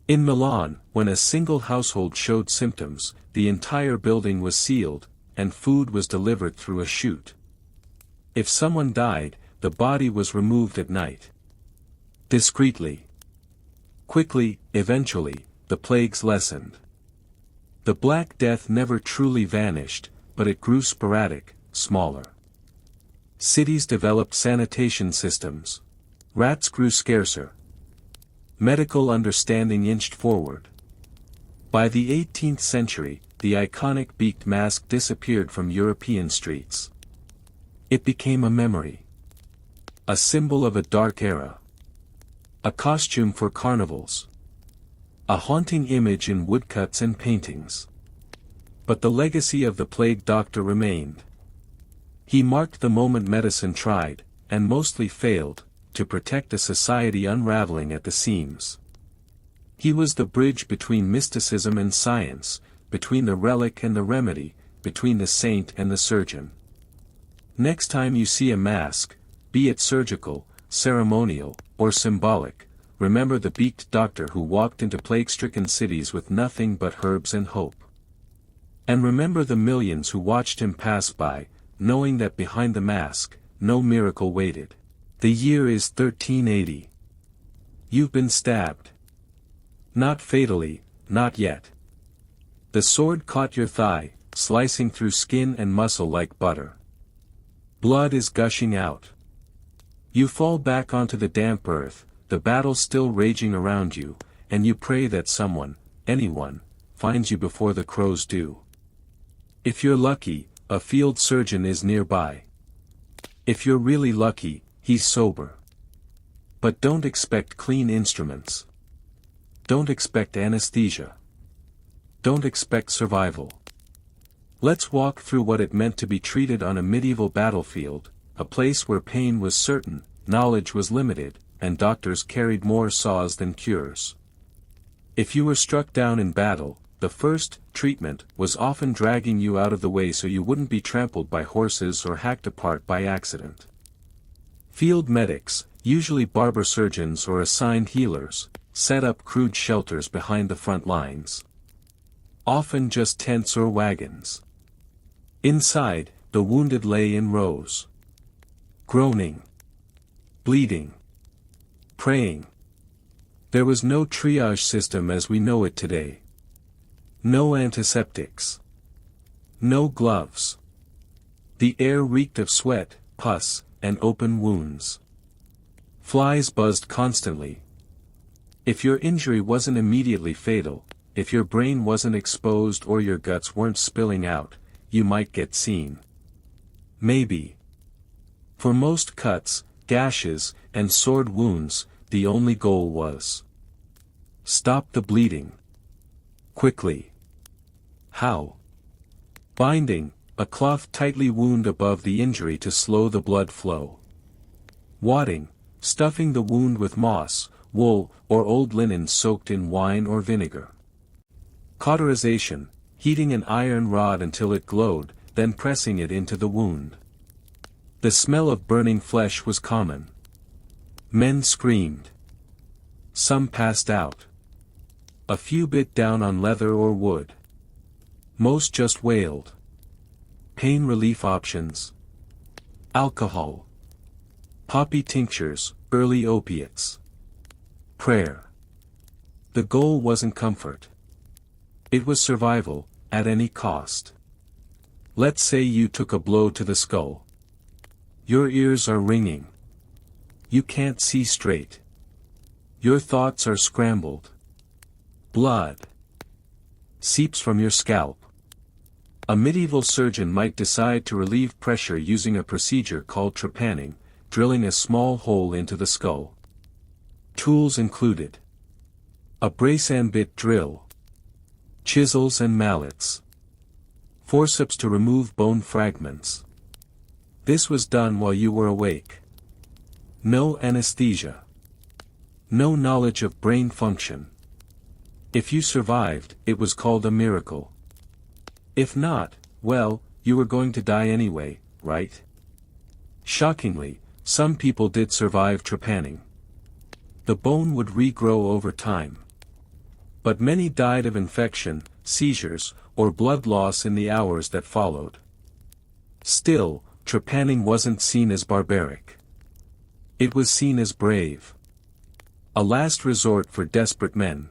In Milan, when a single household showed symptoms, the entire building was sealed, and food was delivered through a chute. If someone died, the body was removed at night. Discreetly. Quickly, eventually, the plagues lessened. The Black Death never truly vanished, but it grew sporadic, smaller. Cities developed sanitation systems. Rats grew scarcer. Medical understanding inched forward. By the 18th century, the iconic beaked mask disappeared from European streets. It became a memory. A symbol of a dark era. A costume for carnivals. A haunting image in woodcuts and paintings. But the legacy of the plague doctor remained. He marked the moment medicine tried, and mostly failed, to protect a society unraveling at the seams. He was the bridge between mysticism and science, between the relic and the remedy, between the saint and the surgeon. Next time you see a mask, be it surgical, ceremonial, or symbolic, remember the beaked doctor who walked into plague-stricken cities with nothing but herbs and hope. And remember the millions who watched him pass by, knowing that behind the mask, no miracle waited. The year is 1380. You've been stabbed. Not fatally, not yet. The sword caught your thigh, slicing through skin and muscle like butter. Blood is gushing out. You fall back onto the damp earth, the battle still raging around you, and you pray that someone, anyone, finds you before the crows do. If you're lucky, a field surgeon is nearby. If you're really lucky, he's sober. But don't expect clean instruments. Don't expect anesthesia. Don't expect survival. Let's walk through what it meant to be treated on a medieval battlefield, a place where pain was certain, knowledge was limited, and doctors carried more saws than cures. If you were struck down in battle, the first treatment was often dragging you out of the way so you wouldn't be trampled by horses or hacked apart by accident. Field medics, usually barber surgeons or assigned healers, set up crude shelters behind the front lines. Often just tents or wagons. Inside, the wounded lay in rows. Groaning. Bleeding. Praying. There was no triage system as we know it today. No antiseptics. No gloves. The air reeked of sweat, pus, and open wounds. Flies buzzed constantly. If your injury wasn't immediately fatal, if your brain wasn't exposed or your guts weren't spilling out, you might get seen. Maybe. For most cuts, gashes, and sword wounds, the only goal was stop the bleeding. Quickly. How? Binding, a cloth tightly wound above the injury to slow the blood flow. Wadding, stuffing the wound with moss, wool, or old linen soaked in wine or vinegar. Cauterization, heating an iron rod until it glowed, then pressing it into the wound. The smell of burning flesh was common. Men screamed. Some passed out. A few bit down on leather or wood. Most just wailed. Pain relief options. Alcohol. Poppy tinctures, early opiates. Prayer. The goal wasn't comfort. It was survival, at any cost. Let's say you took a blow to the skull. Your ears are ringing. You can't see straight. Your thoughts are scrambled. Blood seeps from your scalp. A medieval surgeon might decide to relieve pressure using a procedure called trepanning, drilling a small hole into the skull. Tools included a brace and bit drill, chisels and mallets, forceps to remove bone fragments. This was done while you were awake. No anesthesia. No knowledge of brain function. If you survived, it was called a miracle. If not, well, you were going to die anyway, right? Shockingly, some people did survive trepanning. The bone would regrow over time. But many died of infection, seizures, or blood loss in the hours that followed. Still, trepanning wasn't seen as barbaric. It was seen as brave. A last resort for desperate men.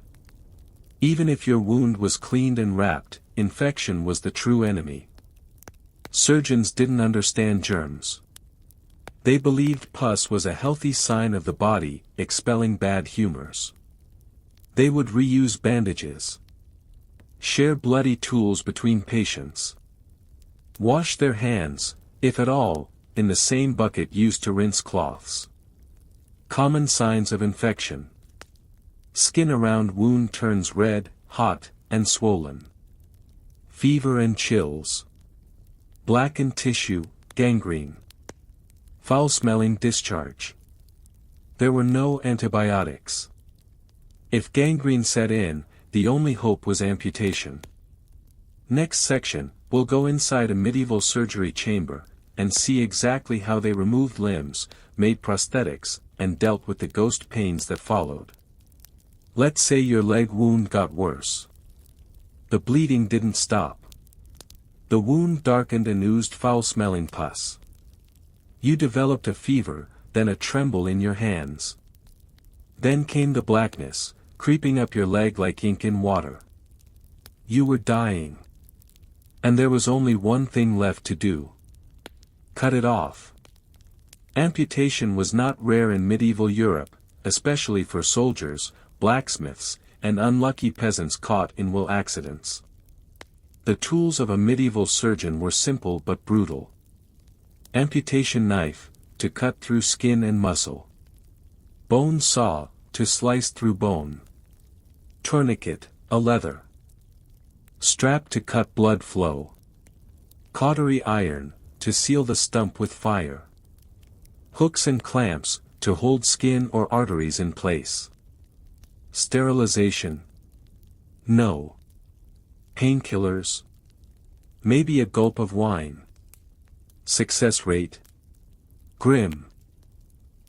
Even if your wound was cleaned and wrapped, infection was the true enemy. Surgeons didn't understand germs. They believed pus was a healthy sign of the body, expelling bad humors. They would reuse bandages. Share bloody tools between patients. Wash their hands, if at all, in the same bucket used to rinse cloths. Common signs of infection. Skin around wound turns red, hot, and swollen. Fever and chills. Blackened tissue, gangrene. Foul-smelling discharge. There were no antibiotics. If gangrene set in, the only hope was amputation. Next section, we'll go inside a medieval surgery chamber, and see exactly how they removed limbs, made prosthetics, and dealt with the ghost pains that followed. Let's say your leg wound got worse. The bleeding didn't stop. The wound darkened and oozed foul-smelling pus. You developed a fever, then a tremble in your hands. Then came the blackness, creeping up your leg like ink in water. You were dying. And there was only one thing left to do. Cut it off. Amputation was not rare in medieval Europe, especially for soldiers, blacksmiths, and unlucky peasants caught in wool accidents. The tools of a medieval surgeon were simple but brutal. Amputation knife, to cut through skin and muscle. Bone saw, to slice through bone. Tourniquet, a leather strap to cut blood flow. Cautery iron, to seal the stump with fire. Hooks and clamps, to hold skin or arteries in place. Sterilization. No. Painkillers. Maybe a gulp of wine. Success rate. Grim.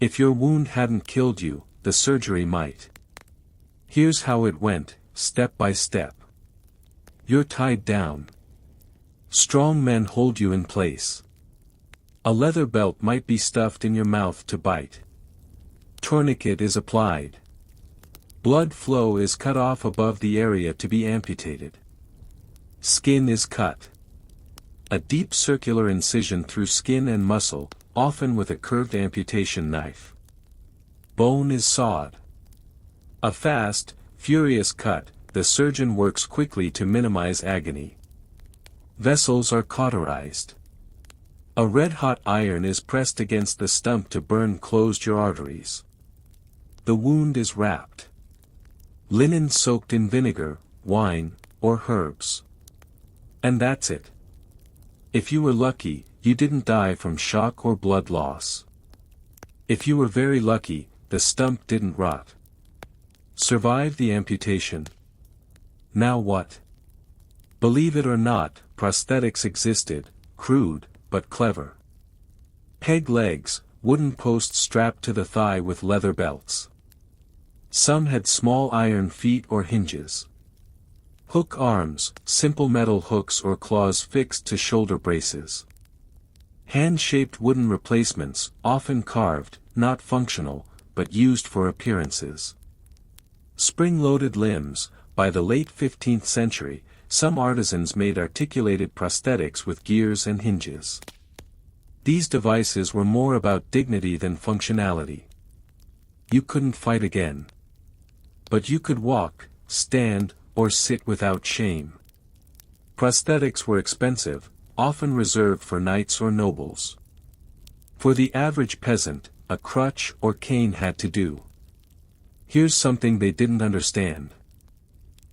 If your wound hadn't killed you, the surgery might. Here's how it went, step by step. You're tied down. Strong men hold you in place. A leather belt might be stuffed in your mouth to bite. Tourniquet is applied. Blood flow is cut off above the area to be amputated. Skin is cut. A deep circular incision through skin and muscle, often with a curved amputation knife. Bone is sawed. A fast, furious cut, the surgeon works quickly to minimize agony. Vessels are cauterized. A red-hot iron is pressed against the stump to burn closed your arteries. The wound is wrapped. Linen soaked in vinegar, wine, or herbs. And that's it. If you were lucky, you didn't die from shock or blood loss. If you were very lucky, the stump didn't rot. Survived the amputation. Now what? Believe it or not, prosthetics existed, crude, but clever. Peg legs, wooden posts strapped to the thigh with leather belts. Some had small iron feet or hinges. Hook arms, simple metal hooks or claws fixed to shoulder braces. Hand-shaped wooden replacements, often carved, not functional, but used for appearances. Spring-loaded limbs. By the late 15th century, some artisans made articulated prosthetics with gears and hinges. These devices were more about dignity than functionality. You couldn't fight again. But you could walk, stand, or sit without shame. Prosthetics were expensive, often reserved for knights or nobles. For the average peasant, a crutch or cane had to do. Here's something they didn't understand.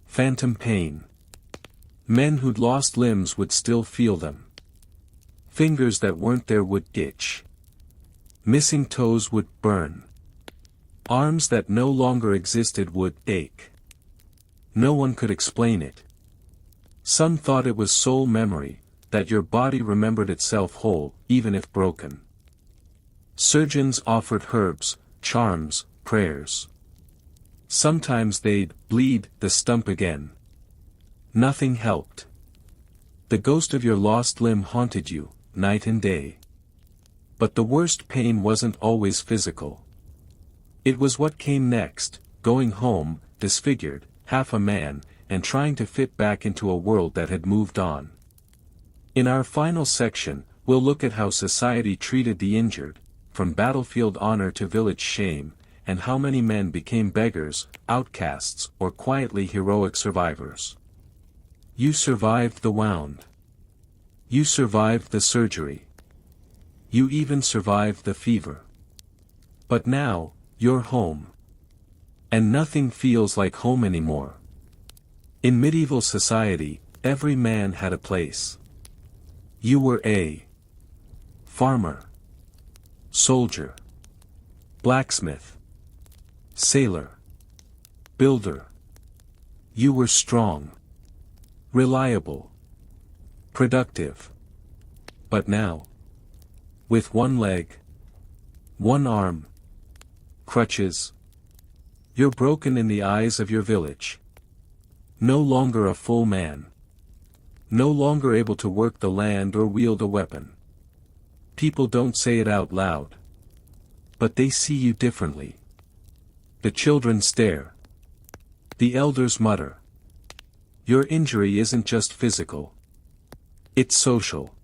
Phantom pain. Men who'd lost limbs would still feel them. Fingers that weren't there would itch. Missing toes would burn. Arms that no longer existed would ache. No one could explain it. Some thought it was soul memory, that your body remembered itself whole, even if broken. Surgeons offered herbs, charms, prayers. Sometimes they'd bleed the stump again. Nothing helped. The ghost of your lost limb haunted you, night and day. But the worst pain wasn't always physical. It was what came next, going home, disfigured, half a man, and trying to fit back into a world that had moved on. In our final section, we'll look at how society treated the injured, from battlefield honor to village shame, and how many men became beggars, outcasts, or quietly heroic survivors. You survived the wound. You survived the surgery. You even survived the fever. But now, you're home. And nothing feels like home anymore. In medieval society, every man had a place. You were a farmer, soldier, blacksmith, sailor, builder. You were strong, reliable, productive. But now, with one leg, one arm, crutches, you're broken in the eyes of your village. No longer a full man. No longer able to work the land or wield a weapon. People don't say it out loud. But they see you differently. The children stare. The elders mutter. Your injury isn't just physical. It's social.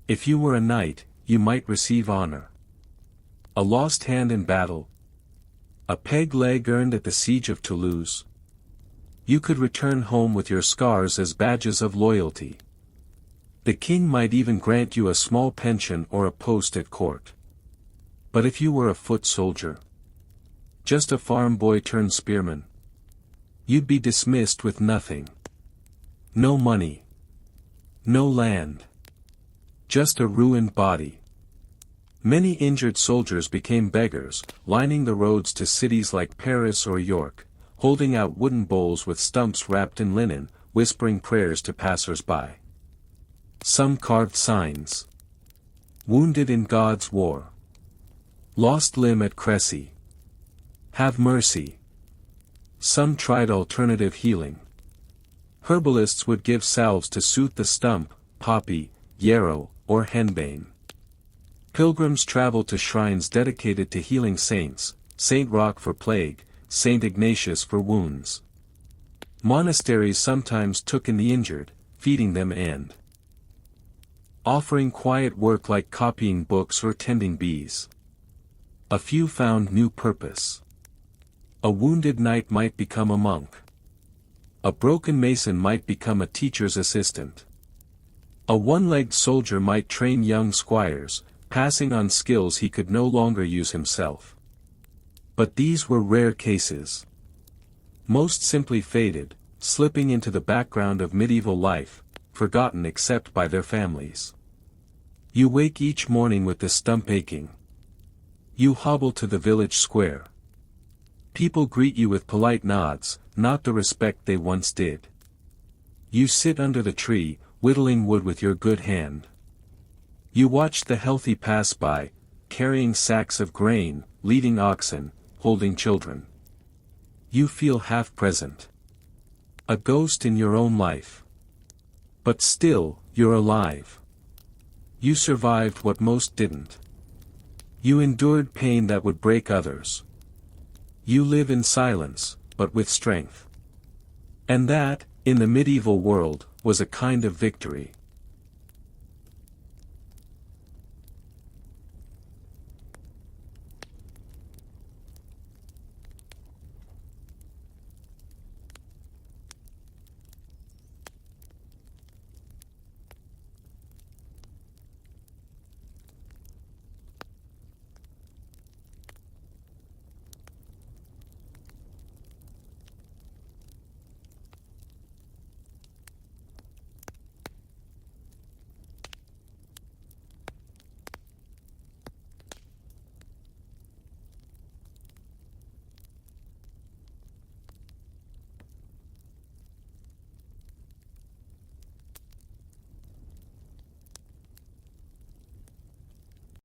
If you were a knight, you might receive honor. A lost hand in battle. A peg leg earned at the siege of Toulouse. You could return home with your scars as badges of loyalty. The king might even grant you a small pension or a post at court. But if you were a foot soldier, just a farm boy turned spearman, you'd be dismissed with nothing. No money. No land. Just a ruined body. Many injured soldiers became beggars, lining the roads to cities like Paris or York, holding out wooden bowls with stumps wrapped in linen, whispering prayers to passers-by. Some carved signs. Wounded in God's war. Lost limb at Cressy. Have mercy. Some tried alternative healing. Herbalists would give salves to soothe the stump, poppy, yarrow, or henbane. Pilgrims traveled to shrines dedicated to healing saints, Saint Roch for plague, Saint Ignatius for wounds. Monasteries sometimes took in the injured, feeding them and offering quiet work like copying books or tending bees. A few found new purpose. A wounded knight might become a monk. A broken mason might become a teacher's assistant. A one-legged soldier might train young squires, passing on skills he could no longer use himself. But these were rare cases. Most simply faded, slipping into the background of medieval life, forgotten except by their families. You wake each morning with the stump aching. You hobble to the village square. People greet you with polite nods, not the respect they once did. You sit under the tree, whittling wood with your good hand. You watch the healthy pass by, carrying sacks of grain, leading oxen, holding children. You feel half present. A ghost in your own life. But still, you're alive. You survived what most didn't. You endured pain that would break others. You live in silence, but with strength. And that, in the medieval world, was a kind of victory.